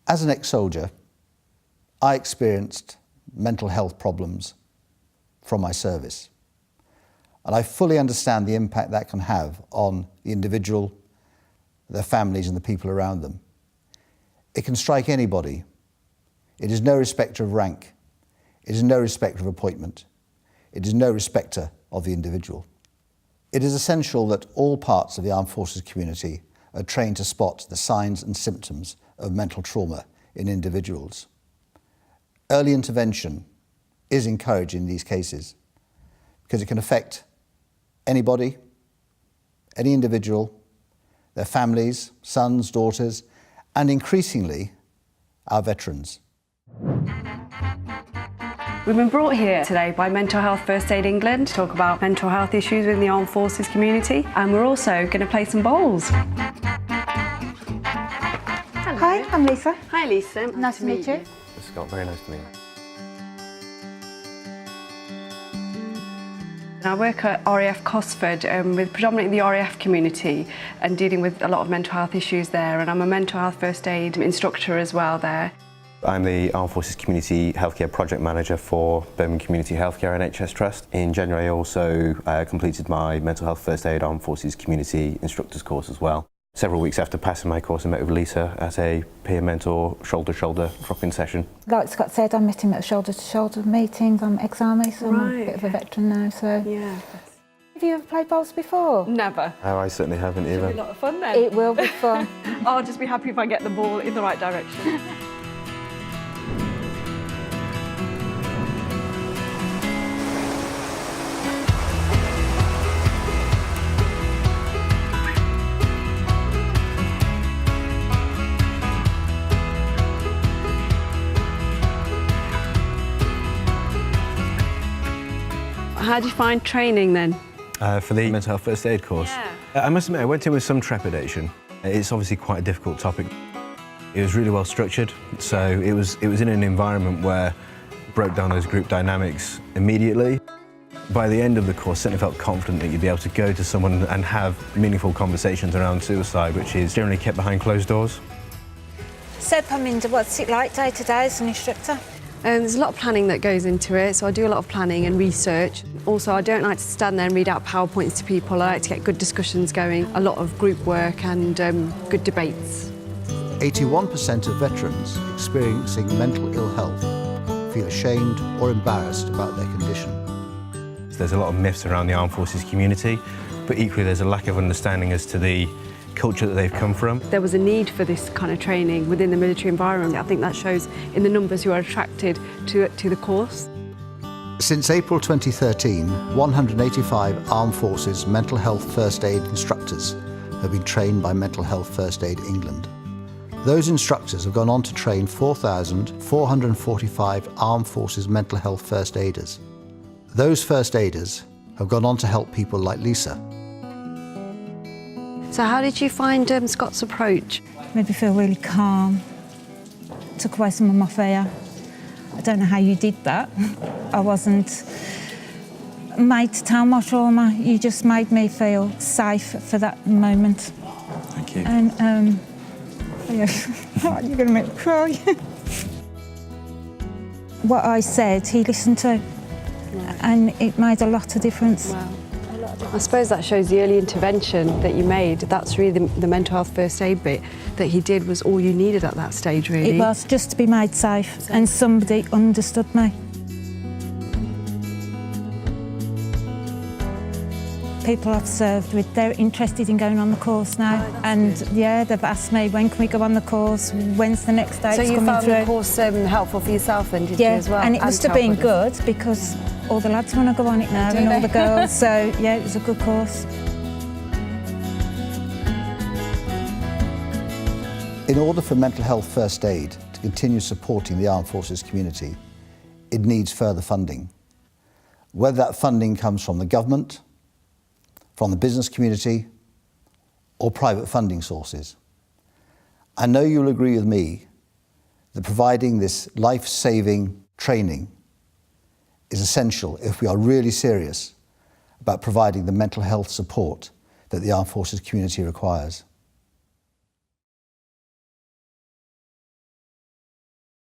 As an ex-soldier, I experienced mental health problems from my service. And I fully understand the impact that can have on the individual, their families and the people around them. It can strike anybody. It is no respecter of rank. It is no respecter of appointment. It is no respecter of the individual. It is essential that all parts of the armed forces community are trained to spot the signs and symptoms of mental trauma in individuals. Early intervention is encouraged in these cases because it can affect anybody, any individual, their families, sons, daughters, and increasingly, our veterans. We've been brought here today by Mental Health First Aid England to talk about mental health issues within the armed forces community, and we're also going to play some bowls. Hello. Hi, I'm Lisa. Hi Lisa. Nice to meet you. Scott, very nice to meet you. I work at RAF Cosford with predominantly the RAF community and dealing with a lot of mental health issues there, and I'm a mental health first aid instructor as well there. I'm the Armed Forces Community Healthcare Project Manager for Birmingham Community Healthcare NHS Trust. In January I also completed my Mental Health First Aid Armed Forces Community Instructors course as well. Several weeks after passing my course I met with Lisa at a peer mentor shoulder-to-shoulder drop-in session. Like Scott said, I met him at a shoulder-to-shoulder meeting. I'm ex-army, so I'm a bit of a veteran now. So. Yeah. Have you ever played bowls before? Never. Oh, I certainly haven't either. It'll be a lot of fun then. It will be fun. I'll just be happy if I get the ball in the right direction. How do you find training then? For the mental health first aid course? Yeah. I must admit, I went in with some trepidation. It's obviously quite a difficult topic. It was really well structured, so it was in an environment where broke down those group dynamics immediately. By the end of the course, I certainly felt confident that you'd be able to go to someone and have meaningful conversations around suicide, which is generally kept behind closed doors. Seb, I'm in, what's it like day to day as an instructor? There's a lot of planning that goes into it, so I do a lot of planning and research. Also, I don't like to stand there and read out PowerPoints to people. I like to get good discussions going, a lot of group work and good debates. 81% of veterans experiencing mental ill health feel ashamed or embarrassed about their condition. There's a lot of myths around the armed forces community, but equally there's a lack of understanding as to the culture that they've come from. There was a need for this kind of training within the military environment. I think that shows in the numbers who are attracted to the course. Since April 2013, 185 Armed Forces Mental Health First Aid instructors have been trained by Mental Health First Aid England. Those instructors have gone on to train 4,445 Armed Forces Mental Health First Aiders. Those First Aiders have gone on to help people like Lisa. So how did you find Scott's approach? Made me feel really calm. Took away some of my fear. I don't know how you did that. I wasn't made to tell my trauma. You just made me feel safe for that moment. Thank you. And yeah, you're going to make me cry. What I said, he listened to, and it made a lot of difference. Wow. I suppose that shows the early intervention that you made. That's really the mental health first aid bit that he did was all you needed at that stage, really. It was just to be made safe, and somebody understood me. People I've served with, they're interested in going on the course now, and good. yeah, they've asked me when can we go on the course, when's the next date So you coming found through. the course helpful for yourself then, did you, as well? And it must have been good. good because all the lads want to go on it now Do and all they? the girls, so yeah, it was a good course. In order for mental health first aid to continue supporting the armed forces community, it needs further funding. Whether that funding comes from the government, from the business community, or private funding sources. I know you'll agree with me that providing this life-saving training is essential if we are really serious about providing the mental health support that the armed forces community requires.